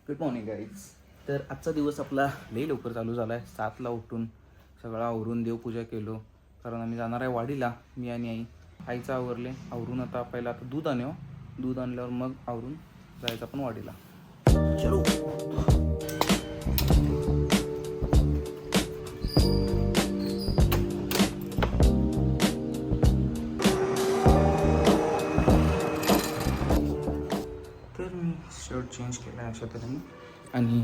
Good morning guys. तर आजचा दिवस आपला लई लवकर चालू झाला आहे. 7ला उठून सगळं आवरून देवपूजा केलो, कारण आम्ही जाणार आहे वाडीला. मी आणि आई. आईचं आवरले, आवरून आता दूध आणू. दूध आणल्यावर मग आवरून जायचं आपण वाडीला. चलो. तर मी शर्ट चेंज केला आहे अशा तऱ्हेने. आणि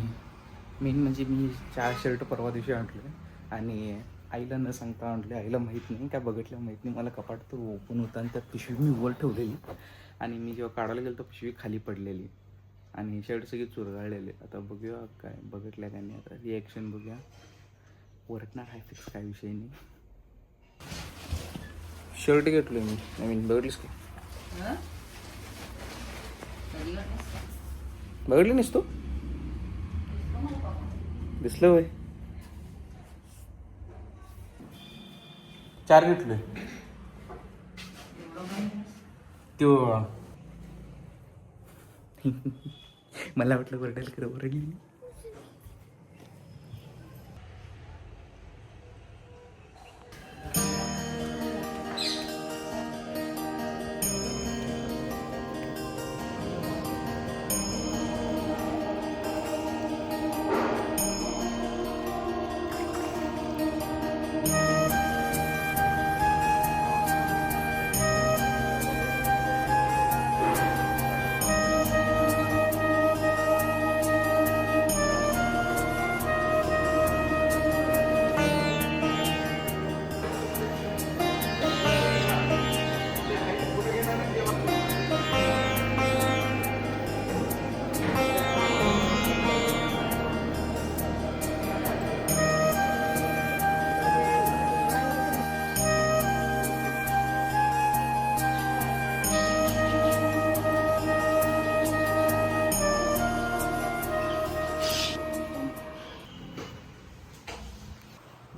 मेन म्हणजे मी 4 शर्ट परवा दिवशी आणले आणि आईला न सांगता आणले. आईला माहीत नाही, काय बघितलं माहीत नाही. मला कपाट तो ओपन होता आणि त्यात पिशवी मी वर ठेवलेली आणि मी जेव्हा काढायला गेलो तर पिशवी खाली पडलेली आणि शर्ट सगळे चुरगाळलेले. आता बघूया काय बघितलं का नाही, आता रिॲक्शन बघूया. वरटणार आहे फिक्स, काय विषय नाही. शर्ट घेतलो मी नवीन, बघितलीस की? बघितली नाहीस तू? दिसलं होय. 4 घेतलोय तो. मला वाटलं वरडेल खरं वरडली.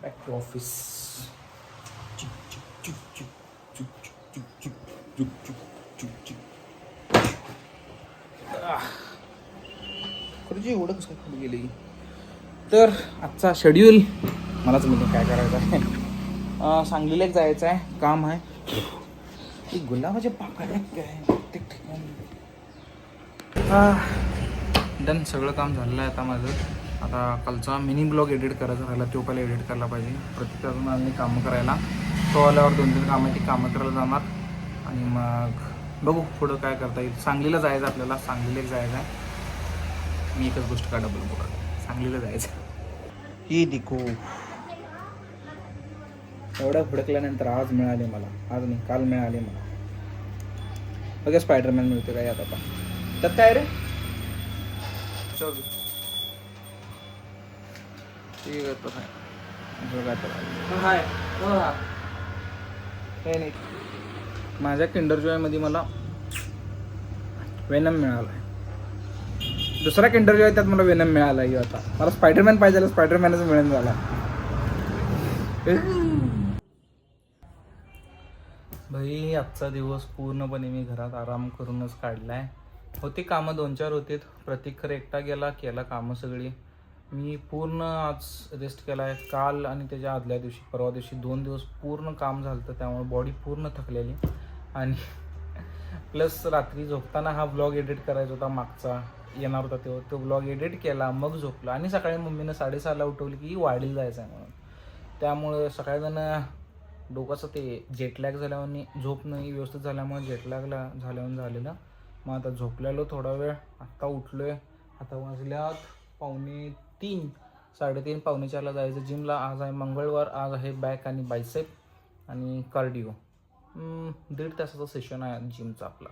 Back to office. खरंच एवढं कसं काय पुढे गेले. तर आजचा शेड्यूल मलाच म्हणजे काय करायचं आहे. सांगलीला एक जायचं आहे, काम आहे. गुलाबाचे पाकळ्या काय प्रत्येक ठिकाणी. डन, सगळं काम झालेलं आहे आता माझं. आता कालचा मिनी ब्लॉग एडिट करायचा राहिला, तो पहिला एडिट करायला पाहिजे. प्रत्येक अजून आम्ही कामं करायला, तो आल्यावर 2-3 कामं ती कामं करायला जाणार आणि मग बघू पुढं काय करता येईल. सांगलीला जायचं आपल्याला, सांगलीला एक जायचं आहे. मी एकच गोष्ट का डबल बोला, सांगलीला जायचं. ही दिखो एवढं फडकल्यानंतर आज मिळाले मला, आज नाही काल मिळाले मला. बघा स्पायडरमॅन मिळते काय आता त्यात काय रे. ठीक आहे तो नाही. माझ्या किंडर जॉयमध्ये मला वेनम मिळाला आहे. दुसरा किंडर जॉय त्यात मला वेनम मिळाला आहे. आता मला स्पायडरमॅन पाहिजे, स्पायडरमॅनच मिळून झाला. भाई आजचा दिवस पूर्णपणे मी घरात आराम करूनच काढलाय. होती कामं 2-4 होते. प्रतीक खरं एकटा केला कामं सगळी. मी पूर्ण आज रेस्ट केला आहे. काल आणि त्याच्या आदल्या दिवशी परवा दिवशी 2 दिवस पूर्ण काम झालं होतं, त्यामुळे बॉडी पूर्ण थकलेली. आणि प्लस रात्री झोपताना हा ब्लॉग एडिट करायचा होता, मागचा येणार होता तो ब्लॉग एडिट केला, मग झोपला. आणि सकाळी मम्मीनं 6:30ला उठवली की वाडीला जायचं आहे म्हणून. त्यामुळे सकाळीजण डोकाचं ते जेटलॅग झाल्यावर झोप नाही व्यवस्थित झाल्यामुळे जेटलॅगला झालेलं. मग आता झोपलेलो थोडा वेळ, आत्ता उठलो आहे. आता वाजल्यात 3:45, 3:30, 4:45ला जायचं जिमला. आज आहे मंगळवार, आज आहे बॅक आणि बायसेप आणि कार्डिओ. 1.5 तासाचा सेशन आहे जिमचा आपला.